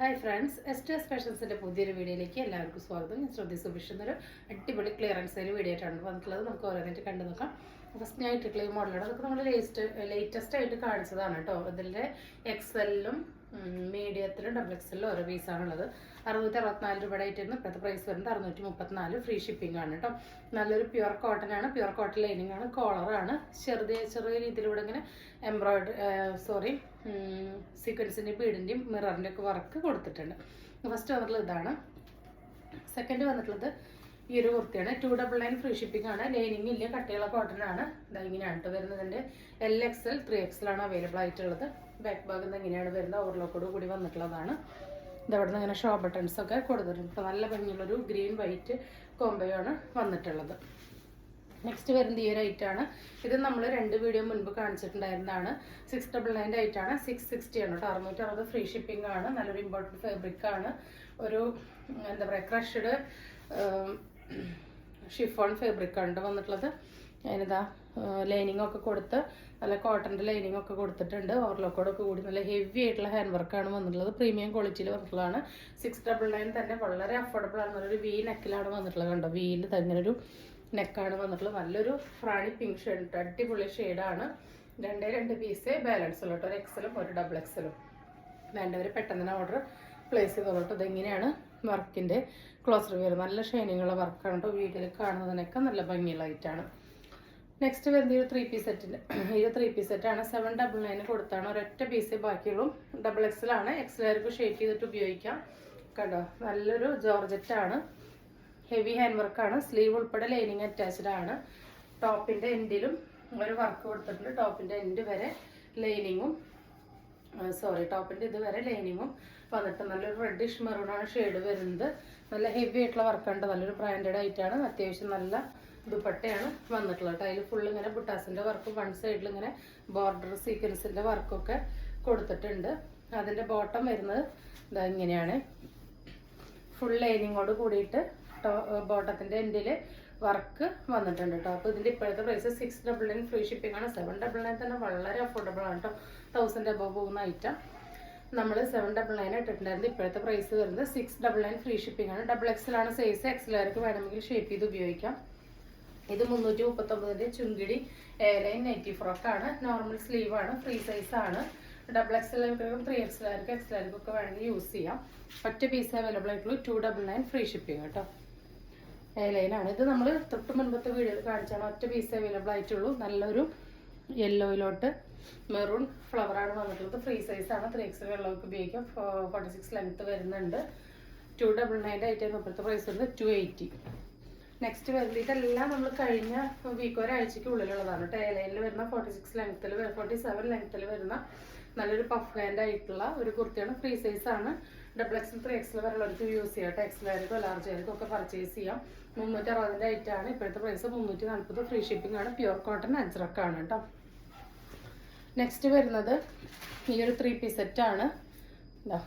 Hi friends, എസ്റ്റേഴ്സ് ഫാഷൻസിൻ്റെ പുതിയൊരു വീഡിയോയിലേക്ക് എല്ലാവർക്കും സ്വാഗതം. ഞാൻ ശ്രുതി സുബിഷ് എന്നൊരു അടിപൊളി ക്ലിയറൻസ് സെയിൽ വീഡിയോ ആയിട്ടാണ് വന്നിട്ടുള്ളത്. നമുക്ക് ഓരോന്നായിട്ട് കണ്ടു നോക്കാം. ഫസ്റ്റ് ഞായിട്ടിട്ടുള്ള ഈ മോഡലാണ്. അതൊക്കെ നമ്മൾ ലേറ്റസ്റ്റ് ആയിട്ട് കാണിച്ചതാണ് കേട്ടോ. ഇതിൻ്റെ എക്സെല്ലും മീഡിയത്തിലും ഡബിൾ എക്സെല്ലും ഓരോ പീസാണുള്ളത്. 664 രൂപയുടെ ആയിട്ടായിരുന്നു. ഇപ്പോഴത്തെ പ്രൈസ് വരുന്നത് 634. ഫ്രീ ഷിപ്പിംഗ് ആണ് കേട്ടോ. നല്ലൊരു പ്യുവർ കോട്ടൺ ആണ്. പ്യുവർ കോട്ടൺ ലൈനിങ് ആണ്. കോളറാണ്. ചെറിയ രീതിയിലൂടെ ഇങ്ങനെ സീക്വൻസിൻ്റെ ബീഡിൻ്റെയും മിററിൻ്റെ ഒക്കെ വർക്ക് കൊടുത്തിട്ടുണ്ട്. ഫസ്റ്റ് വന്നിട്ടുള്ളത് ഇതാണ്. സെക്കൻഡ് വന്നിട്ടുള്ളത് ഈ ഒരു കുർത്തിയാണ്. 299 ഫ്രീ ഷിപ്പിംഗ് ആണ്. ലൈനിങ് ഇല്ല, കട്ടിയുള്ള കോട്ടൺ ആണ്. ഇങ്ങനെയാണ് കേട്ടോ വരുന്നതിൻ്റെ. LXL 3XL ആണ് അവൈലബിൾ ആയിട്ടുള്ളത്. ബാക്ക് ഭാഗത്ത് നിന്ന് ഇങ്ങനെയാണ് വരുന്നത്. ഓവർലോക്കോട് കൂടി വന്നിട്ടുള്ളതാണ്. ഇതവിടെ നിന്ന് ഇങ്ങനെ ഷോ ബട്ടൺസ് ഒക്കെ കൊടുത്തിട്ടുണ്ട്. ഇപ്പോൾ നല്ല ഭംഗിയുള്ളൊരു ഗ്രീൻ വൈറ്റ് കോംബോയാണ് വന്നിട്ടുള്ളത്. നെക്സ്റ്റ് വരുന്നത് ഈ ഒരു ഐറ്റാണ്. ഇത് നമ്മൾ 2 വീഡിയോ മുൻപ് കാണിച്ചിട്ടുണ്ടായിരുന്നതാണ്. 699 ഐറ്റാണ്. 660 ആണ് കേട്ടോ. 660 ഫ്രീ ഷിപ്പിംഗ് ആണ്. നല്ലൊരു ഇമ്പോർട്ടൻറ്റ് ഫാബ്രിക് ആണ്. ഒരു എന്താ പറയുക, ക്രഷ്ഡ് ഷിഫോൺ ഫാബ്രിക് ആണ് വന്നിട്ടുള്ളത്. അതിനിതാ ലൈനിങ് ഒക്കെ കൊടുത്ത് നല്ല കോട്ടൻ്റെ ലൈനിങ് ഒക്കെ കൊടുത്തിട്ടുണ്ട്. ഓവർലോക്കോടൊക്കെ കൂടി നല്ല ഹെവി ആയിട്ടുള്ള ഹാൻഡ് വർക്കാണ് വന്നിട്ടുള്ളത്. പ്രീമിയം ക്വാളിറ്റിയിൽ വന്നിട്ടുള്ളതാണ്. 699 തന്നെ വളരെ അഫോർഡബിൾ ആണ്. നല്ലൊരു വി നെക്കിലാണ് വന്നിട്ടുള്ളത്. കണ്ടോ, വിയിൽ തന്നെ ഒരു നെക്കാണ് വന്നിട്ടുള്ളത്. നല്ലൊരു ഫ്രാണി പിങ്ക് ഷെയ്ഡ്, അടിപൊളി ഷെയ്ഡാണ്. 2 പീസേ ബാലൻസ് ഉള്ളൂ കേട്ടോ. ഒരു എക്സലും ഒരു ഡബിൾ എക്സലും. വേണ്ടവർ പെട്ടെന്ന് തന്നെ ഓർഡർ പ്ലേസ് ചെയ്തോളൂ കേട്ടോ. ഇതെങ്ങനെയാണ് വർക്കിൻ്റെ ക്ലോസ് റിവ്യൂ. നല്ല ഷൈനിങ്ങുള്ള വർക്കാണ് കേട്ടോ. വീഡിയോയിൽ കാണുന്നതിനൊക്കെ നല്ല ഭംഗിയുള്ള ഐറ്റാണ്. നെക്സ്റ്റ് വരുന്നത് ഈ 3 പീസ് സെറ്റിൻ്റെ. ഈ 3 പീസ് സെറ്റാണ്. 799 കൊടുത്താണ്. ഒരൊറ്റ പീസേ ബാക്കിയുള്ളൂ. ഡബിൾ എക്സലാണ്. എക്സലാർക്ക് ഷേപ്പ് ചെയ്തിട്ട് ഉപയോഗിക്കാം. കണ്ടോ, നല്ലൊരു ജോർജറ്റാണ്. ഹെവി ഹാൻഡ് വർക്കാണ്. സ്ലീവ് ഉൾപ്പെടെ ലൈനിങ് അറ്റാച്ച്ഡ് ആണ്. ടോപ്പിൻ്റെ എൻഡിലും ഒരു വർക്ക് കൊടുത്തിട്ടുണ്ട്. ടോപ്പിൻ്റെ എൻഡ് വരെ ലൈനിങ്ങും ടോപ്പിൻ്റെ ഇതുവരെ ലൈനിങ്ങും വന്നിട്ട് നല്ലൊരു റെഡിഷ് മെറൂണാണ് ഷെയ്ഡ് വരുന്നത്. നല്ല ഹെവി ആയിട്ടുള്ള വർക്കുണ്ട്. നല്ലൊരു ബ്രാൻഡഡ് ആയിട്ടാണ്. അത്യാവശ്യം നല്ല ദുപ്പട്ടയാണ് വന്നിട്ടുള്ളത്. അതിൽ ഫുള്ള് ഇങ്ങനെ ബുട്ടാസിൻ്റെ വർക്ക്, വൺ സൈഡിൽ ഇങ്ങനെ ബോർഡർ സീക്വൻസിൻ്റെ വർക്കൊക്കെ കൊടുത്തിട്ടുണ്ട്. അതിൻ്റെ ബോട്ടം വരുന്നത് ഇതാ ഇങ്ങനെയാണ്. ഫുൾ ലൈനിങ്ങോട് കൂടിയിട്ട് ബോട്ടത്തിൻ്റെ എൻഡിൽ വർക്ക് വന്നിട്ടുണ്ട് കേട്ടോ. അപ്പോൾ ഇതിൻ്റെ ഇപ്പോഴത്തെ പ്രൈസ് 699 ഫ്രീ ഷിപ്പിംഗ് ആണ്. 799 തന്നെ വളരെ അഫോർഡബിൾ ആണ് കേട്ടോ. 1000 above പോകുന്ന ഐറ്റം നമ്മൾ 799 ഇട്ടിട്ടുണ്ടായിരുന്നു. ഇപ്പോഴത്തെ പ്രൈസ് വരുന്നത് 699 ഫ്രീ ഷിപ്പിംഗ് ആണ്. ഡബിൾ എക്സൽ ആണ് സൈസ്. എക്സലാർക്ക് വേണമെങ്കിൽ ഷേപ്പ് ചെയ്ത് ഉപയോഗിക്കാം. ഇത് 339 ചുങ്കിടി എയർലൈൻ നൈറ്റി ഫ്രോക്കാണ്. നോർമൽ സ്ലീവ് ആണ്. ഫ്രീ സൈസ് ആണ്. ഡബിൾ എക്സലാർക്കും 3XLാർക്കും എക്സലാർക്കും ഒക്കെ വേണമെങ്കിൽ യൂസ് ചെയ്യാം. ഒറ്റ പീസ് അവൈലബിൾ ആയിട്ടുള്ളൂ. 299 ഫ്രീ ഷിപ്പിംഗ് കേട്ടോ. എയർലൈനാണ്. ഇത് നമ്മൾ തൊട്ട് മുൻപത്തെ വീഡിയോയിൽ കാണിച്ചാണ്. ഒറ്റ പീസ് അവൈലബിൾ ആയിട്ടുള്ളൂ. നല്ലൊരു യെല്ലോയിലോട്ട് മെറൂൺ ഫ്ലവറാണ് വന്നിട്ടുള്ളത്. ഫ്രീ സൈസാണ്. 3XL വെള്ളമൊക്കെ ഉപയോഗിക്കാം. 46 ലെങ്ത്ത് വരുന്നുണ്ട്. 299 ആയിട്ടായിരുന്നു ഇപ്പോഴത്തെ പ്രൈസ് വരുന്നത്. 280. നെക്സ്റ്റ് വരുന്നത് ഇതെല്ലാം നമ്മൾ കഴിഞ്ഞ വീക്ക് ഒരാഴ്ചയ്ക്ക് ഉള്ളിലുള്ളതാണ് കേട്ടോ. എയർലൈനിൽ വരുന്ന 47 ലെങ്ത്തിൽ വരുന്ന നല്ലൊരു പഫ് ഹാൻഡ് ആയിട്ടുള്ള ഒരു കുർത്തിയാണ്. ഫ്രീ സൈസാണ്. ഡബിൾ എക്സൽ 3XL വരെയുള്ളവർക്ക് യൂസ് ചെയ്യാം കേട്ടോ. എക്സലായിരിക്കും ലാർജ് ആയിരിക്കും ഒക്കെ പർച്ചേസ് ചെയ്യാം. 360 ഐറ്റാണ്. ഇപ്പോഴത്തെ പ്രൈസ് 340. ഫ്രീ ഷിപ്പിംഗ് ആണ്. പ്യുവർ കോട്ടൺ അജ്രക്കാണ് കേട്ടോ. നെക്സ്റ്റ് വരുന്നത് ഈ ഒരു 3 പീസ് സെറ്റാണ്. ഇതാ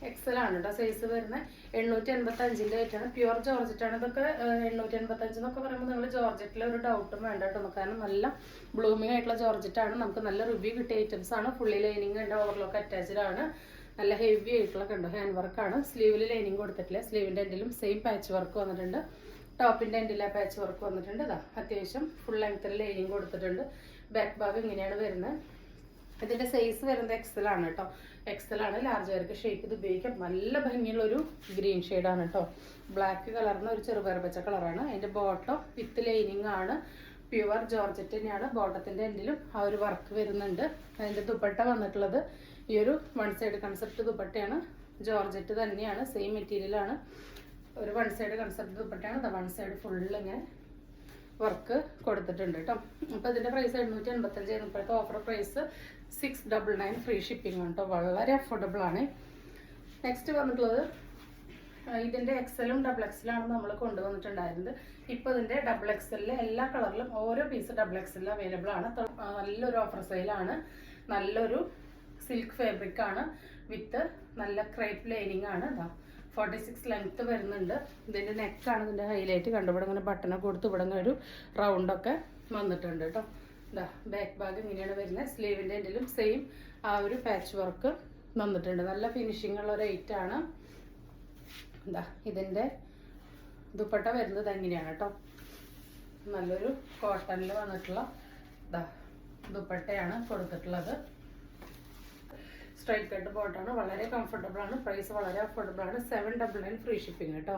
എക്സലാണ് കേട്ടോ സൈസ് വരുന്നത്. 885 ആയിട്ടാണ്. പ്യുവർ ജോർജറ്റാണ്. ഇതൊക്കെ 885 എന്നൊക്കെ പറയുമ്പോൾ നിങ്ങൾ ജോർജറ്റിൽ ഒരു ഡൗട്ടും വേണ്ട കേട്ടോ. കാരണം നല്ല ബ്ലൂമിംഗ് ആയിട്ടുള്ള ജോർജറ്റാണ്. നമുക്ക് നല്ല റിവ്യൂ കിട്ടിയ ഐറ്റംസ് ആണ്. ഫുള്ളി ലൈനിങ് ഉണ്ട്. ഓവർലോക്ക് അറ്റാച്ച്ഡ് ആണ്. നല്ല ഹെവി ആയിട്ടുള്ള കണ്ടോ ഹാൻഡ് വർക്കാണ്. സ്ലീവിൽ ലൈനിങ് കൊടുത്തിട്ടില്ല. സ്ലീവിൻ്റെ എൻഡിലും സെയിം പാച്ച് വർക്ക് വന്നിട്ടുണ്ട്. ടോപ്പിൻ്റെ എൻഡിൽ ആ പാച്ച് വർക്ക് വന്നിട്ടുണ്ട്. ഇതാ അത്യാവശ്യം ഫുൾ ലെങ്ത്തിൽ ലൈനിങ് കൊടുത്തിട്ടുണ്ട്. ബാക്ക് ഭാഗം ഇങ്ങനെയാണ് വരുന്നത്. ഇതിൻ്റെ സൈസ് വരുന്നത് എക്സലാണ് കേട്ടോ. എക്സലാണ്. ലാർജ് ആർക്ക് ഷേപ്പ് ചെയ്ത് ഉപയോഗിക്കാം. നല്ല ഭംഗിയുള്ളൊരു ഗ്രീൻ ഷെയ്ഡാണ് കേട്ടോ. ബ്ലാക്ക് കളറിന് ഒരു ചെറുപയർ പച്ച കളറാണ്. അതിൻ്റെ ബോട്ടം വിത്ത് ലൈനിങ് ആണ്. പ്യുവർ ജോർജറ്റ് തന്നെയാണ്. ബോട്ടത്തിൻ്റെ എൻഡിലും ആ ഒരു വർക്ക് വരുന്നുണ്ട്. അതിൻ്റെ ദുപ്പട്ട വന്നിട്ടുള്ളത് ഈ ഒരു വൺ സൈഡ് കൺസെപ്റ്റ് ദുപ്പട്ടയാണ്. ജോർജറ്റ് തന്നെയാണ്. സെയിം മെറ്റീരിയലാണ്. ഒരു വൺ സൈഡ് കൺസെപ്റ്റ് ദുപ്പട്ടയാണ്. വൺ സൈഡ് ഫുള്ള് ഇങ്ങനെ വർക്ക് കൊടുത്തിട്ടുണ്ട് കേട്ടോ. അപ്പോൾ ഇതിൻ്റെ പ്രൈസ് 885. ഇപ്പോഴത്തെ ഓഫർ പ്രൈസ് 699 ഫ്രീ ഷിപ്പിംഗ് ആണ് കേട്ടോ. വളരെ അഫോർഡബിൾ ആണ്. നെക്സ്റ്റ് വന്നിട്ടുള്ളത് ഇതിൻ്റെ എക്സലും ഡബിൾ എക്സലാണ് നമ്മൾ കൊണ്ടുവന്നിട്ടുണ്ടായിരുന്നത്. ഇപ്പോൾ ഇതിൻ്റെ ഡബിൾ എക്സലിൽ എല്ലാ കളറിലും ഓരോ പീസ് ഡബിൾ എക്സലിൽ അവൈലബിൾ ആണ്. നല്ലൊരു ഓഫർ സെയിലാണ്. നല്ലൊരു സിൽക്ക് ഫാബ്രിക് ആണ്. വിത്ത് നല്ല ക്രേപ്പ് ലൈനിങ് ആണ്. 46 ലെങ്ത്ത് വരുന്നുണ്ട്. ഇതിൻ്റെ നെക്കാണ് ഇതിൻ്റെ ഹൈലൈറ്റ്. കണ്ടു ഇങ്ങനെ ബട്ടണൊക്കെ കൊടുത്ത് ഇവിടെ ഒരു റൗണ്ടൊക്കെ വന്നിട്ടുണ്ട് കേട്ടോ. ഇതാ ബാക്ക് ഭാഗം ഇങ്ങനെയാണ് വരുന്നത്. സ്ലീവിൻ്റെ എൻഡിലും സെയിം ആ ഒരു പാച്ച് വർക്ക് വന്നിട്ടുണ്ട്. നല്ല ഫിനിഷിംഗ് ഉള്ള ഒരു ഐറ്റാണ്. എന്താ ഇതിൻ്റെ ദുപ്പട്ട വരുന്നത് എങ്ങനെയാണ് കേട്ടോ. നല്ലൊരു കോട്ടണിൽ വന്നിട്ടുള്ള ഇതാ ദുപ്പട്ടയാണ് കൊടുത്തിട്ടുള്ളത്. സ്ട്രൈറ്റ് കട്ട് ബോട്ടാണ്. വളരെ കംഫർട്ടബിൾ ആണ്. പ്രൈസ് വളരെ അഫോർഡബിൾ ആണ്. 799 ഫ്രീ ഷിപ്പിംഗ് കേട്ടോ.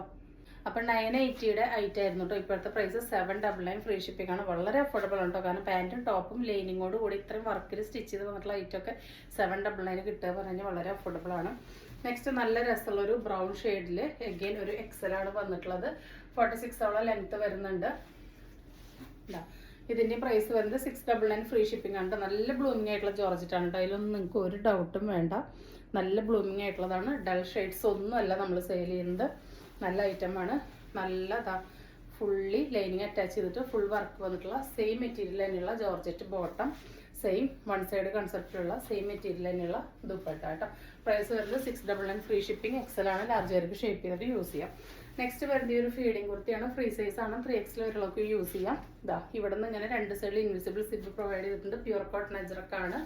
അപ്പം 980യുടെ ഐറ്റം ആയിരുന്നു കേട്ടോ. ഇപ്പോഴത്തെ പ്രൈസ് 799 ഫ്രീ ഷിപ്പിംഗ് ആണ്. വളരെ അഫോർഡബിൾ ആണ് കേട്ടോ. കാരണം പാൻറ്റും ടോപ്പും ലൈനിങ്ങോട് കൂടി ഇത്രയും വർക്കിൽ സ്റ്റിച്ച് ചെയ്ത് വന്നിട്ടുള്ള ഐറ്റമൊക്കെ 799 കിട്ടുക പറഞ്ഞാൽ വളരെ അഫോർഡബിൾ ആണ്. നെക്സ്റ്റ് നല്ല രസമുള്ളൊരു ബ്രൗൺ ഷെയ്ഡിൽ എഗെയിൻ ഒരു എക്സൽ ആണ് വന്നിട്ടുള്ളത്. 46 ലെങ്ത് വരുന്നുണ്ട്. ഇതിൻ്റെ പ്രൈസ് വരുന്നത് 699 ഫ്രീ ഷിപ്പിംഗ് ആണ്. നല്ല ബ്ലൂമിംഗ് ആയിട്ടുള്ള ജോർജറ്റാണ് കേട്ടോ. അതിലൊന്നും നിങ്ങൾക്ക് ഒരു ഡൗട്ടും വേണ്ട. നല്ല ബ്ലൂമിംഗ് ആയിട്ടുള്ളതാണ്. ഡൾ ഷെയ്ഡ്സ് ഒന്നുമല്ല നമ്മൾ സെയിൽ ചെയ്യുന്നത്. നല്ല ഐറ്റമാണ്. നല്ലതാ ഫുള്ളി ലൈനിങ് അറ്റാച്ച് ചെയ്തിട്ട് ഫുൾ വർക്ക് വന്നിട്ടുള്ള സെയിം മെറ്റീരിയൽ തന്നെയുള്ള georgette bottom, same one side കൺസെപ്റ്റിലുള്ള സെയിം മെറ്റീരിയൽ തന്നെയുള്ള ദുപ്പട്ട കേട്ടോ. പ്രൈസ് വരുന്നത് 699 ഫ്രീ ഷിപ്പിംഗ്. എക്സലാണ്. ലാർജ് വർക്ക് ഷേപ്പ് ചെയ്തിട്ട് യൂസ് ചെയ്യാം. നെക്സ്റ്റ് വരുന്ന ഒരു ഫീഡിങ് കുർത്തിയാണ്. ഫ്രീ സൈസ് ആണ്. 3XL വരെയുള്ളവർക്ക് യൂസ് ചെയ്യാം. ഇതാ ഇവിടെ നിന്ന് ഇങ്ങനെ രണ്ട് സൈഡിൽ ഇൻവിസിബിൾ സിബ് പ്രൊവൈഡ് ചെയ്തിട്ടുണ്ട്. പ്യൂർ കോട്ടൺ അജ്രക്കാണ്.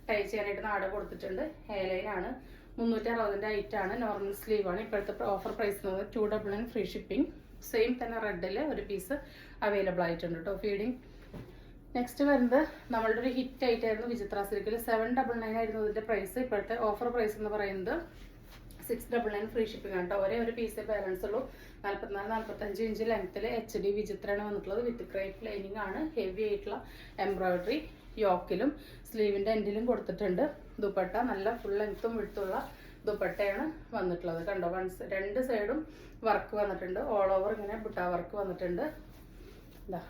ടൈ ചെയ്യാനായിട്ട് നാട കൊടുത്തിട്ടുണ്ട്. ഹെയർലൈൻ ആണ്. 360ന്റെ ഐറ്റ് ആണ്. നോർമൽ സ്ലീവ് ആണ്. ഇപ്പോഴത്തെ offer price 299 free shipping. Same തന്നെ റെഡിൽ ഒരു പീസ് അവൈലബിൾ ആയിട്ടുണ്ട് കേട്ടോ. ഫീഡിങ്. നെക്സ്റ്റ് വരുന്നത് നമ്മളുടെ ഒരു ഹിറ്റ് ആയിട്ടായിരുന്നു വിചിത്ര സിൽക്കിൽ. 799 ആയിരുന്നു ഇതിന്റെ പ്രൈസ്. ഇപ്പോഴത്തെ ഓഫർ പ്രൈസ് എന്ന് പറയുന്നത് 699 ഫ്രീ ഷിപ്പിംഗ് ആണ് കേട്ടോ. ഒരേ ഒരു പീസേ ബാലൻസ് ഉള്ളൂ. 44-45 ഇഞ്ച് ലെങ്ത്തിൽ HD വിചിത്രയാണ് വന്നിട്ടുള്ളത്. വിത്ത് ക്രേപ്പ് ലൈനിങ് ആണ്. ഹെവി ആയിട്ടുള്ള എംബ്രോയിഡറി യോക്കിലും സ്ലീവിൻ്റെ എൻഡിലും കൊടുത്തിട്ടുണ്ട്. ദുപ്പട്ട നല്ല ഫുൾ ലെങ്ത്തും വിടുത്തുള്ള ദുപ്പട്ടയാണ് വന്നിട്ടുള്ളത്. കണ്ടോ, രണ്ട് സൈഡും വർക്ക് വന്നിട്ടുണ്ട്. ഓൾ ഓവർ ഇങ്ങനെ ബുട്ട വർക്ക് വന്നിട്ടുണ്ട്. ഇതാ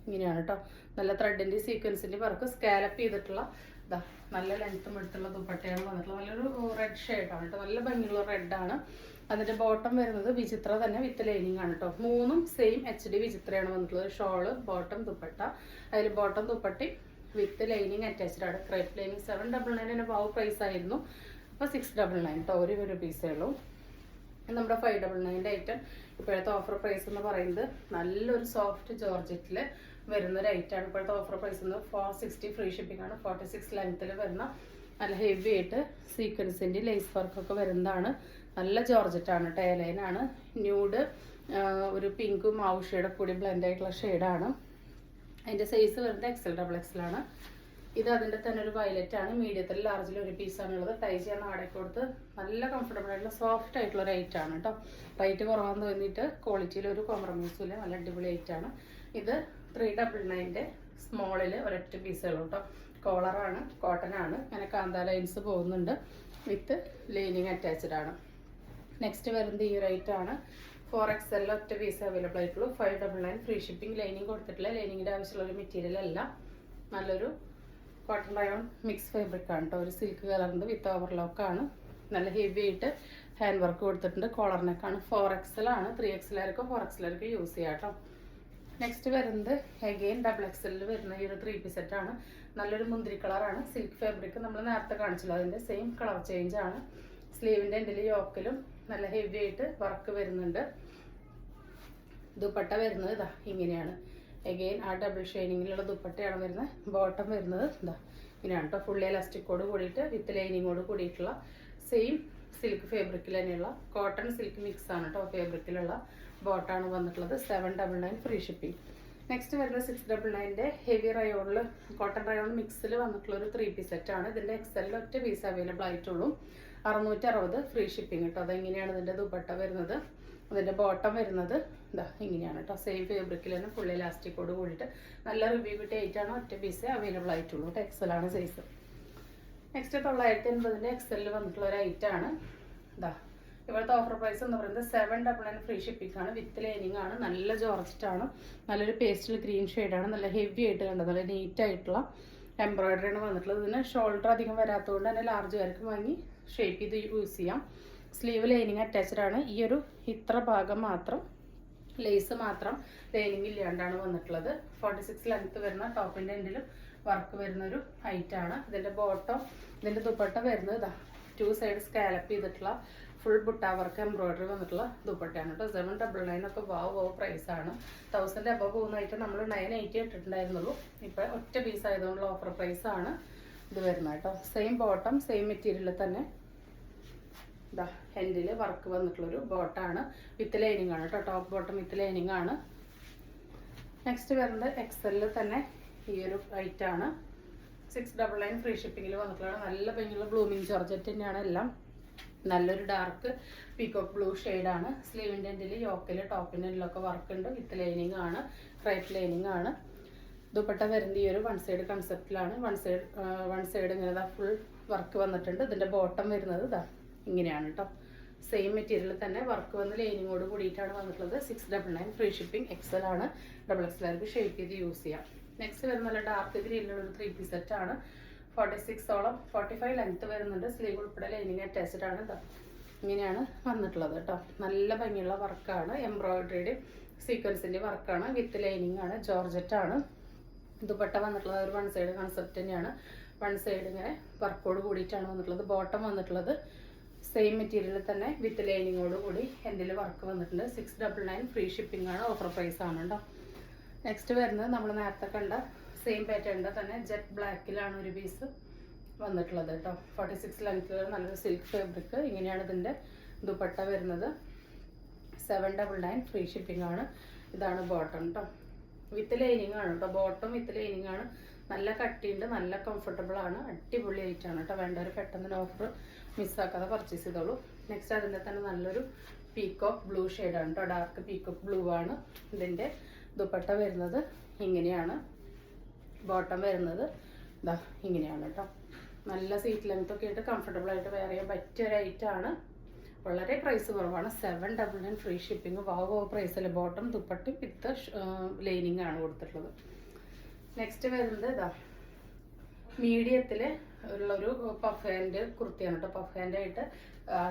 ഇങ്ങനെയാണ് കേട്ടോ. നല്ല ത്രെഡിൻ്റെ സീക്വൻസിൻ്റെ വർക്ക് സ്കാലപ്പ് ചെയ്തിട്ടുള്ള ഇതാ നല്ല ലെങ്ത്തും എടുത്തുള്ള ദുപ്പട്ടയാണ് വന്നിട്ടുള്ളത്. നല്ലൊരു റെഡ് ഷെയ്ഡാണ് കേട്ടോ. നല്ല ഭംഗിയുള്ള റെഡാണ്. അതിൻ്റെ ബോട്ടം വരുന്നത് വിചിത്ര തന്നെ വിത്ത് ലൈനിങ് ആണ് കേട്ടോ. മൂന്നും സെയിം HD വിചിത്രയാണ് വന്നിട്ടുള്ളത്. Shawl, bottom, dupatta. അതിൽ ബോട്ടം ദുപ്പട്ടി വിത്ത് ലൈനിങ് അറ്റാച്ച്ഡ് ആണ്. Crepe lining. 799 പാവ് പ്രൈസ് ആയിരുന്നു. അപ്പോൾ 699 കേട്ടോ. ഒരു പീസേ ഉള്ളൂ. നമ്മുടെ 599 ഐറ്റം ഇപ്പോഴത്തെ ഓഫർ പ്രൈസ് എന്ന് പറയുന്നത് നല്ലൊരു സോഫ്റ്റ് ജോർജറ്റിൽ വരുന്ന ഒരു ഐറ്റമാണ്. ഇപ്പോഴത്തെ ഓഫർ പ്രൈസ് 460 ഫ്രീ ഷിപ്പിംഗ് ആണ്. 46 ലെങ്ത്തിൽ വരുന്ന നല്ല ഹെവി ആയിട്ട് സീക്വൻസിൻ്റെ ലേസ് വർക്കൊക്കെ വരുന്നതാണ്. നല്ല ജോർജറ്റാണ്. ടൈലൈനാണ്. ന്യൂഡ് ഒരു പിങ്കും മാവ് ഷെയ്ഡ് കൂടി ബ്ലെൻഡ് ആയിട്ടുള്ള ഷെയ്ഡാണ്. അതിൻ്റെ സൈസ് വരുന്നത് XL ആണ്. ഇത് അതിൻ്റെ തന്നെ ഒരു വയലറ്റ് ആണ്. മീഡിയത്തിൽ ലാർജിൽ ഒരു പീസാണുള്ളത്. ടൈ ചെയ്യാൻ നാടൊക്കെ കൊടുത്ത് നല്ല കംഫർട്ടബിൾ ആയിട്ടുള്ള സോഫ്റ്റ് ആയിട്ടുള്ള ഒരു ഐറ്റാണ് കേട്ടോ. റേറ്റ് കുറവാന്ന് തോന്നിയിട്ട് ക്വാളിറ്റിയിൽ ഒരു കോംപ്രമൈസും ഇല്ല. നല്ല അടിപൊളി ഐറ്റാണ്. ഇത് 399 സ്മോളിൽ ഒരൊറ്റ പീസുകൾ കേട്ടോ. കോളറാണ്. കോട്ടൺ ആണ്. അങ്ങനെ കാന്ത ലൈൻസ് പോകുന്നുണ്ട്. വിത്ത് ലൈനിങ് അറ്റാച്ച്ഡ് ആണ്. നെക്സ്റ്റ് വരുന്നത് ഈ ഒരു ഐറ്റാണ്. 4XL ഒറ്റ പീസ് അവൈലബിൾ ആയിട്ടുള്ളൂ. 599 ഫ്രീ ഷിപ്പിംഗ്. ലൈനിങ് കൊടുത്തിട്ടില്ല. ലൈനിങ്ങിൻ്റെ ആവശ്യമുള്ള ഒരു മെറ്റീരിയൽ അല്ല. നല്ലൊരു കോട്ടൺ റയോൺ മിക്സ് ഫാബ്രിക് ആണ് കേട്ടോ. ഒരു സിൽക്ക് കളറിൻ്റെ വിത്ത് ഓവർലോക്കാണ്. നല്ല ഹെവി ആയിട്ട് ഹാൻഡ് വർക്ക് കൊടുത്തിട്ടുണ്ട്. കോളറിനൊക്കെയാണ്. 4XL ആണ്. 3XL 4XL യൂസ് ചെയ്യാം കേട്ടോ. നെക്സ്റ്റ് വരുന്നത് അഗെയിൻ XXL വരുന്ന ഈ ഒരു 3 പീസ് സെറ്റാണ്. നല്ലൊരു മുന്തിരി കളറാണ്. സിൽക്ക് ഫാബ്രിക് നമ്മൾ നേരത്തെ കാണിച്ചല്ലോ. അതിൻ്റെ സെയിം കളർ ചേഞ്ച് ആണ്. സ്ലീവിൻ്റെ എൻഡിൽ യോക്കിലും നല്ല ഹെവി ആയിട്ട് വർക്ക് വരുന്നുണ്ട്. ദുപ്പട്ട വരുന്നത് ഇതാ ഇങ്ങനെയാണ്. അഗെയിൻ ആ ഡബിൾ ഷൈനിങ്ങിലുള്ള ദുപ്പട്ടയാണ് വരുന്നത്. ബോട്ടം വരുന്നത് ഇതാ ഇങ്ങനെയാണ് കേട്ടോ. ഫുള്ളി എലാസ്റ്റിക്കോട് കൂടിയിട്ട് വിത്ത് ലൈനിങ്ങോട് കൂടിയിട്ടുള്ള സെയിം സിൽക്ക് ഫാബ്രിക്കിൽ തന്നെയുള്ള കോട്ടൺ സിൽക്ക് മിക്സ് ആണ് കേട്ടോ. ഫാബ്രിക്കിലുള്ള ബോട്ടാണ് വന്നിട്ടുള്ളത്. 799 ഫ്രീ ഷിപ്പിംഗ്. നെക്സ്റ്റ് വരുന്നത് 699 ഹെവി റയോണിൽ കോട്ടൺ റയോൺ മിക്സിൽ വന്നിട്ടുള്ള ഒരു 3 പീസ് സെറ്റാണ്. ഇതിൻ്റെ XL ഒറ്റ പീസ് അവൈലബിൾ ആയിട്ടുള്ളൂ. 660 ഫ്രീ ഷിപ്പിംഗ് കേട്ടോ. അതെങ്ങനെയാണ് ഇതിൻ്റെ ദുപ്പട്ട വരുന്നത്. അതിൻ്റെ ബോട്ടം വരുന്നത് ഇതാ ഇങ്ങനെയാണ് കേട്ടോ. സെയിം ഫാബ്രിക്കിൽ തന്നെ ഫുൾ ഇലാസ്റ്റിക്കോട് കൂടിയിട്ട് നല്ല റിവ്യൂ കിട്ടിയ ഐറ്റാണ്. ഒറ്റ പീസ് അവൈലബിൾ ആയിട്ടുള്ളൂ. XL ആണ് സൈസ്. നെക്സ്റ്റ് 980 XL വന്നിട്ടുള്ള ഒരു ഐറ്റാണ്. ഇതാ ഇവിടുത്തെ ഓഫർ പ്രൈസ് എന്ന് പറയുന്നത് 799 ഫ്രീ ഷിപ്പിംഗ് ആണ്. വിത്ത് ലൈനിങ് ആണ്. നല്ല ജോർജറ്റ് ആണ്. നല്ലൊരു പേസ്റ്റൽ ഗ്രീൻ ഷെയ്ഡാണ്. നല്ല ഹെവി ആയിട്ട് കണ്ടത്. നല്ല നീറ്റ് ആയിട്ടുള്ള എംബ്രോയിഡറി ആണ് വന്നിട്ടുള്ളത്. ഇതിന് ഷോൾഡർ അധികം വരാത്തതുകൊണ്ട് തന്നെ ലാർജ് വർക്ക് വാങ്ങി ഷേപ്പ് ചെയ്ത് യൂസ് ചെയ്യാം. സ്ലീവ് ലൈനിങ് അറ്റാച്ച്ഡ് ആണ്. ഈ ഒരു ഇത്ര ഭാഗം മാത്രം ലേസ് മാത്രം ലൈനിങ് ഇല്ലാണ്ടാണ് വന്നിട്ടുള്ളത്. 46 ലെങ്ത് വരുന്ന ടോപ്പിൻ്റെ എൻഡിലും വർക്ക് വരുന്നൊരു ഹൈറ്റാണ്. ഇതിൻ്റെ ബോട്ടം ഇതിൻ്റെ ദുപ്പട്ട വരുന്നത് ഇതാ 2 സൈഡ് സ്കാലപ്പ് ചെയ്തിട്ടുള്ള ഫുൾ ബുട്ട വർക്ക് എംബ്രോയിഡറി വന്നിട്ടുള്ള ദുപ്പട്ടയാണ് കേട്ടോ. 799 ഒക്കെ വാവ് പ്രൈസാണ്. 1000 അബവ് പോകുന്നതായിട്ട് നമ്മൾ 980 ഇട്ടിട്ടുണ്ടായിരുന്നുള്ളൂ. ഇപ്പോൾ ഒറ്റ പീസ് ആയതുകൊണ്ടുള്ള ഓഫർ പ്രൈസാണ് ഇത് വരുന്നത് കേട്ടോ. സെയിം ബോട്ടം സെയിം മെറ്റീരിയലിൽ തന്നെ ഇതാ ഹാൻഡിൽ വർക്ക് വന്നിട്ടുള്ളൊരു ബോട്ടാണ്, വിത്ത് ലൈനിങ് ആണ് കേട്ടോ, ടോപ്പ് ബോട്ടം വിത്ത് ലൈനിങ് ആണ്. നെക്സ്റ്റ് വരുന്നത് എക്സലിൽ തന്നെ ഈ ഒരു ഐറ്റാണ്. 699 ഫ്രീ ഷിപ്പിങ്ങിൽ വന്നിട്ടുള്ളതാണ്. നല്ല ഭംഗിയുള്ള ബ്ലൂമിങ് ജോർജറ്റ് തന്നെയാണ് എല്ലാം. നല്ലൊരു ഡാർക്ക് പീകോക്ക് ബ്ലൂ ഷെയ്ഡാണ്. സ്ലീവിൻ്റെ എൻഡിൽ യോക്കിൽ ടോപ്പിൻ്റെ എൻഡിലൊക്കെ വർക്ക് ഉണ്ട്, വിത്ത് ലൈനിങ് ആണ്, ക്രൈപ്പ് ലൈനിങ് ആണ്. ദുപ്പട്ട വരുന്നത് ഈ ഒരു വൺ സൈഡ് കൺസെപ്റ്റിലാണ്. വൺ സൈഡ് ഇങ്ങനെ ഫുൾ വർക്ക് വന്നിട്ടുണ്ട്. ഇതിൻ്റെ ബോട്ടം വരുന്നത് ഇതാ ഇങ്ങനെയാണ് കേട്ടോ. സെയിം മെറ്റീരിയൽ തന്നെ വർക്ക് വന്ന് ലൈനിങ്ങോട് കൂടിയിട്ടാണ് വന്നിട്ടുള്ളത്. 699 ഫ്രീ ഷിപ്പിംഗ്. എക്സൽ ആണ്, XXL ഷേപ്പ് ചെയ്ത് യൂസ് ചെയ്യാം. നെക്സ്റ്റ് വരുന്ന നല്ല ഡാർക്ക് ഗ്രീനിലുള്ള ഒരു 3 പീസ് സെറ്റ് ആണ്. 46ഓളം 45 ലെങ്ത് വരുന്നുണ്ട്. സ്ലീവ് ഉൾപ്പെടെ ലൈനിങ് അറ്റാച്ച്ഡ് ആണ്. ഇതാ ഇങ്ങനെയാണ് വന്നിട്ടുള്ളത് കേട്ടോ. നല്ല ഭംഗിയുള്ള വർക്കാണ്, എംബ്രോയിഡറിയുടെ സീക്വൻസിൻ്റെ വർക്കാണ്, വിത്ത് ലൈനിങ് ആണ്, ജോർജറ്റ് ആണ്. ദുപ്പട്ട വന്നിട്ടുള്ളത് ഒരു വൺ സൈഡ് കൺസെപ്റ്റ് തന്നെയാണ്. വൺ സൈഡ് ഇങ്ങനെ വർക്കോട് കൂടിയിട്ടാണ് വന്നിട്ടുള്ളത്. ബോട്ടം വന്നിട്ടുള്ളത് സെയിം മെറ്റീരിയൽ തന്നെ വിത്ത് ലൈനിങ്ങോട് കൂടി എൻഡിൽ വർക്ക് വന്നിട്ടുണ്ട്. 699 ഫ്രീ ഷിപ്പിംഗ് ആണ്, ഓഫർ പ്രൈസ് ആണ് കേട്ടോ. നെക്സ്റ്റ് വരുന്നത് നമ്മൾ നേരത്തെ കണ്ട സെയിം പാറ്റേണിൻ്റെ തന്നെ ജെറ്റ് ബ്ലാക്കിലാണ് ഒരു പീസ് വന്നിട്ടുള്ളത് കേട്ടോ. 46 ലെങ്ത്തിൽ നല്ലൊരു സിൽക്ക് ഫാബ്രിക്. ഇങ്ങനെയാണ് ഇതിൻ്റെ ദുപ്പട്ട വരുന്നത്. 799 ഫ്രീ ഷിപ്പിംഗ് ആണ്. ഇതാണ് ബോട്ടം കേട്ടോ, വിത്ത് ലൈനിങ് ആണ് കേട്ടോ. ബോട്ടം വിത്ത് ലൈനിങ് ആണ്. നല്ല കട്ടിയുണ്ട്, നല്ല കംഫർട്ടബിൾ ആണ്, അടിപൊളി ആയിട്ടാണ് കേട്ടോ. വേണ്ടവർ പെട്ടെന്ന് ഓഫർ മിസ്സാക്കാതെ പർച്ചേസ് ചെയ്തോളൂ. നെക്സ്റ്റ് അതിൻ്റെ തന്നെ നല്ലൊരു പീകോക്ക് ബ്ലൂ ഷെയ്ഡാണ് കേട്ടോ, ഡാർക്ക് പീകോക്ക് ബ്ലൂ ആണ്. ഇതിൻ്റെ ദുപ്പട്ട വരുന്നത് ഇങ്ങനെയാണ്. ബോട്ടം വരുന്നത് ഇതാ ഇങ്ങനെയാണ് കേട്ടോ. നല്ല സീറ്റ് ലെങ്ത് ഒക്കെ ആയിട്ട് കംഫർട്ടബിൾ ആയിട്ട് വെയർ ചെയ്യാൻ പറ്റിയ ഒരു ഐറ്റമാണ്. വളരെ പ്രൈസ് കുറവാണ്. 799 ഫ്രീ ഷിപ്പിംഗ്. വാവ് പ്രൈസിൽ ബോട്ടം ദുപ്പട്ടും വിത്ത് ലൈനിങ് ആണ് കൊടുത്തിട്ടുള്ളത്. നെക്സ്റ്റ് വരുന്നത് ഇതാ മീഡിയത്തിൽ ഉള്ളൊരു പഫ് ഹാൻഡ് കുർത്തിയാണ് കേട്ടോ. പഫ് ഹാൻഡ് ആയിട്ട്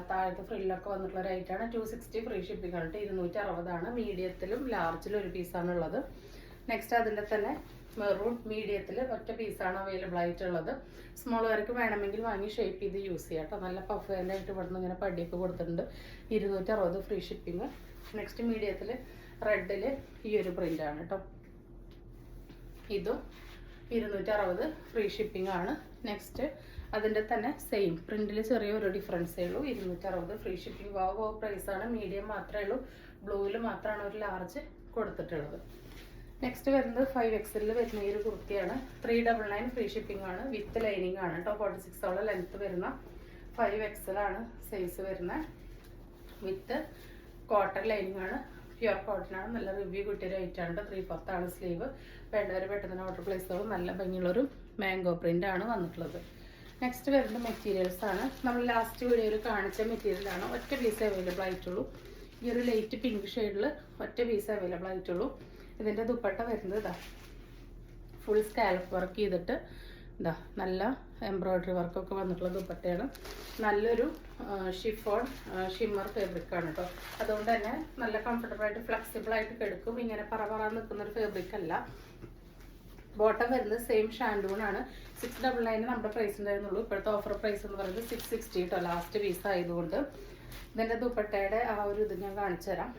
താഴത്തെ ഫ്രില്ലൊക്കെ വന്നിട്ടുള്ള ഒരു ഐറ്റാണ്. 260 ഫ്രീ ഷിപ്പിംഗ് ആണ്. 260 ആണ്. മീഡിയത്തിലും ലാർജിലും ഒരു പീസാണ് ഉള്ളത്. നെക്സ്റ്റ് അതിൻ്റെ തന്നെ മെറൂൺ മീഡിയത്തിൽ ഒറ്റ പീസാണ് അവൈലബിൾ ആയിട്ടുള്ളത്. സ്മോൾ വർക്ക് വേണമെങ്കിൽ വാങ്ങി ഷേപ്പ് ചെയ്ത് യൂസ് ചെയ്യാം കേട്ടോ. നല്ല പഫ് ഹാൻഡ് ആയിട്ട് ഇവിടുന്ന് ഇങ്ങനെ പടിയൊക്കെ കൊടുത്തിട്ടുണ്ട്. 260 ഫ്രീ ഷിപ്പിംഗ്. നെക്സ്റ്റ് മീഡിയത്തിൽ റെഡിൽ ഈ ഒരു പ്രിൻ്റാണ് കേട്ടോ. ഇതും 260 ഫ്രീ ഷിപ്പിംഗ് ആണ്. നെക്സ്റ്റ് അതിൻ്റെ തന്നെ സെയിം പ്രിന്റിൽ ചെറിയൊരു ഡിഫറൻസേ ഉള്ളൂ. 260 ഫ്രീ ഷിപ്പിംഗ്. വാവ് പ്രൈസാണ്. മീഡിയം മാത്രമേ ഉള്ളൂ. ബ്ലൂവിൽ മാത്രമാണ് ഒരു ലാർജ് കൊടുത്തിട്ടുള്ളത്. നെക്സ്റ്റ് വരുന്നത് 5XL വരുന്ന ഈ ഒരു കുർത്തിയാണ്. 399 ഫ്രീ ഷിപ്പിംഗ് ആണ്. വിത്ത് ലൈനിങ് ആണ് കേട്ടോ. 46ഓളം ലെങ്ത്ത് വരുന്ന 5XL ആണ് സൈസ് വരുന്നത്. വിത്ത് കോട്ടൺ ലൈനിങ് ആണ്, പ്യുർ കോട്ടൺ ആണ്. നല്ല റിവ്യൂ കിട്ടിയൊരു ഐറ്റാണ് കേട്ടോ. 3/4 ആണ് സ്ലീവ്. വേണ്ടവർ പെട്ടെന്ന് ഓർഡർ പ്ലേസ് ആവും. നല്ല ഭംഗിയുള്ളൊരു മാംഗോ പ്രിൻ്റ് ആണ് വന്നിട്ടുള്ളത്. നെക്സ്റ്റ് വരുന്ന മെറ്റീരിയൽസ് ആണ്. നമ്മൾ ലാസ്റ്റ് വീഡിയോയിൽ കാണിച്ച മെറ്റീരിയലാണ്. ഒറ്റ പീസ് അവൈലബിൾ ആയിട്ടുള്ളൂ. ഈ ഒരു ലൈറ്റ് പിങ്ക് ഷെയ്ഡിൽ ഒറ്റ പീസ് അവൈലബിൾ ആയിട്ടുള്ളൂ. ഇതിൻ്റെ ദുപ്പട്ട വരുന്നത് ഇതാ ഫുൾ സ്കാലപ്പ് വർക്ക് ചെയ്തിട്ട് ഇതാ നല്ല എംബ്രോയ്ഡറി വർക്കൊക്കെ വന്നിട്ടുള്ള ദുപ്പട്ടയാണ്. നല്ലൊരു ഷിഫോൺ ഷിമ്മർ ഫാബ്രിക്കാണ് കേട്ടോ. അതുകൊണ്ട് തന്നെ നല്ല കംഫർട്ടബിൾ ആയിട്ട് ഫ്ലെക്സിബിൾ ആയിട്ട് കിടക്കും. ഇങ്ങനെ പറ നിൽക്കുന്നൊരു ഫാബ്രിക് അല്ല. ബോട്ടം വരുന്നത് സെയിം ഷാൻഡൂണാണ്. 699 നമ്മുടെ പ്രൈസ് ഉണ്ടായിരുന്നുള്ളൂ. ഇപ്പോഴത്തെ ഓഫർ പ്രൈസ് എന്ന് പറയുന്നത് 660 കേട്ടോ, ലാസ്റ്റ് പീസ് ആയതുകൊണ്ട്. ഇതിൻ്റെ ദുപ്പട്ടയുടെ ആ ഒരു ഇത് ഞാൻ കാണിച്ചു തരാം.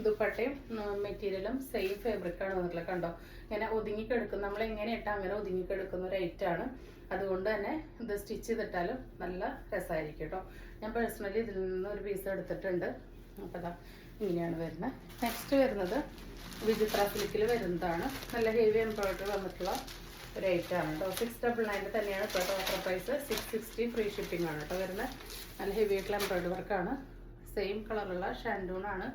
ദുപ്പട്ടയും മെറ്റീരിയലും സെയിം ഫാബ്രിക്കാണ് വന്നിട്ടുള്ളത്. കണ്ടോ, ഇങ്ങനെ ഒതുങ്ങിക്കെടുക്കും. നമ്മൾ എങ്ങനെ ഇട്ടാൽ അങ്ങനെ ഒതുങ്ങിക്കെടുക്കുന്ന ഒരു ഐറ്റാണ്. അതുകൊണ്ട് തന്നെ ഇത് സ്റ്റിച്ച് ചെയ്തിട്ടാലും നല്ല രസമായിരിക്കും കേട്ടോ. ഞാൻ പേഴ്സണലി ഇതിൽ നിന്ന് ഒരു പീസ് എടുത്തിട്ടുണ്ട്. അപ്പോൾ അതാ ഇങ്ങനെയാണ് വരുന്നത്. നെക്സ്റ്റ് വരുന്നത് വിചിത്ര സിൽക്കിൽ വരുന്നതാണ്. നല്ല ഹെവി എംബ്രോയിഡറി വന്നിട്ടുള്ള ഒരു ഐറ്റമാണ് കേട്ടോ. 699 തന്നെയാണ് ഇപ്പോഴത്തെ ഓഫർ പ്രൈസ്. 660 ഫ്രീ ഷിപ്പിംഗ് ആണ് കേട്ടോ വരുന്നത്. നല്ല ഹെവി ആയിട്ടുള്ള എംബ്രോയിഡറി വർക്കാണ്. സെയിം കളറുള്ള ഷാൻഡൂണാണ്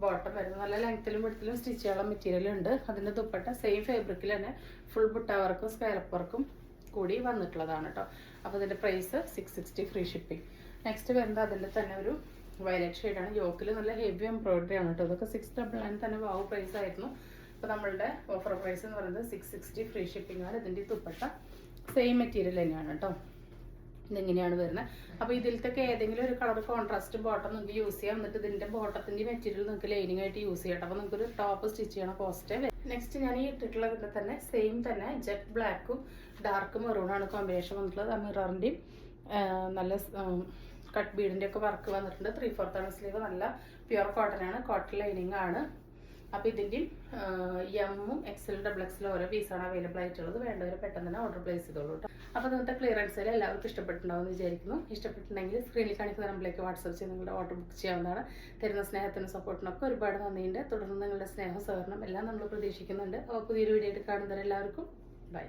ബോട്ടം വരുന്നത്. നല്ല ലെങ്ത്തിലും വിഡ്ത്തിലും സ്റ്റിച്ച് ചെയ്യാനുള്ള മെറ്റീരിയൽ ഉണ്ട്. അതിൻ്റെ ദുപ്പട്ട സെയിം ഫാബ്രിക്കിൽ തന്നെ ഫുൾ ബുട്ട വർക്കും സ്കാലപ്പ് വർക്കും കൂടി വന്നിട്ടുള്ളതാണ് കേട്ടോ. അപ്പോൾ ഇതിൻ്റെ പ്രൈസ് 660 ഫ്രീ ഷിപ്പിംഗ്. നെക്സ്റ്റ് വരുന്നത് അതിൻ്റെ തന്നെ ഒരു വയലറ്റ് ഷെയ്ഡാണ്. യോക്കിൽ നല്ല ഹെവി എംബ്രോയിഡറി ആണ് കേട്ടോ. ഇതൊക്കെ 699 തന്നെ വാവ് പ്രൈസ് ആയിരുന്നു. അപ്പോൾ നമ്മളുടെ ഓഫർ പ്രൈസ് എന്ന് പറയുന്നത് 660 ഫ്രീ ഷിപ്പിംഗ് ആണ്. ഇതിൻ്റെ ദുപ്പട്ട സെയിം മെറ്റീരിയൽ തന്നെയാണ് കേട്ടോ. ഇതെങ്ങനെയാണ് വരുന്നത്. അപ്പോൾ ഇതിലത്തൊക്കെ ഏതെങ്കിലും ഒരു കളർ കോൺട്രാസ്റ്റ് ബോട്ടം നിങ്ങൾക്ക് യൂസ് ചെയ്യാം. എന്നിട്ട് ഇതിൻ്റെ ബോട്ടത്തിൻ്റെ മെറ്റീരിയൽ നിങ്ങൾക്ക് ലൈനിങ് ആയിട്ട് യൂസ് ചെയ്യാം. അപ്പോൾ നിങ്ങൾക്കൊരു ടോപ്പ് സ്റ്റിച്ച് ചെയ്യണ കോസ്റ്റ്. നെക്സ്റ്റ് ഞാൻ ഈ ഇട്ടിട്ടുള്ളതിൻ്റെ തന്നെ സെയിം തന്നെ ജെറ്റ് ബ്ലാക്കും ഡാർക്ക് മെറൂണാണ് കോമ്പിനേഷൻ വന്നിട്ടുള്ളത്. ആ മിററിൻ്റെയും നല്ല കട്ട് ബീഡിൻ്റെ ഒക്കെ വർക്ക് വന്നിട്ടുണ്ട്. 3/4 ആണ് സ്ലീവ്. നല്ല പ്യുർ കോട്ടൺ ആണ്. കോട്ടൺ ലൈനിങ് ആണ്. അപ്പോൾ ഇതിൻ്റെയും എമ്മും എക്സലും ഡബിൾ എക്സലും ഓരോ പീസാണ് അവൈലബിൾ ആയിട്ടുള്ളത്. വേണ്ടവർ പെട്ടെന്ന് തന്നെ ഓർഡർ പ്ലേസ് ചെയ്തോളൂ കേട്ടോ. അപ്പോൾ ഇന്നത്തെ ക്ലിയറൻസ് സെയിൽ എല്ലാവർക്കും ഇഷ്ടപ്പെട്ടിട്ടുണ്ടാവും എന്ന് വിചാരിക്കുന്നു. ഇഷ്ടപ്പെട്ടിട്ടുണ്ടെങ്കിൽ സ്ക്രീനിൽ കാണിക്കുന്ന നമ്പറിലേക്ക് വാട്സപ്പ് ചെയ്ത് നിങ്ങളുടെ ഓർഡർ ബുക്ക് ചെയ്യാവുന്നതാണ്. തരുന്ന സ്നേഹത്തിനും സപ്പോർട്ടിനൊക്കെ ഒരുപാട് നന്ദിയുണ്ട്. തുടർന്ന് നിങ്ങളുടെ സ്നേഹം സഹകരണം എല്ലാം നമ്മൾ പ്രതീക്ഷിക്കുന്നുണ്ട്. അപ്പോൾ പുതിയൊരു വീഡിയോ ആയിട്ട് കാണുന്നവരെല്ലാവർക്കും ബൈ.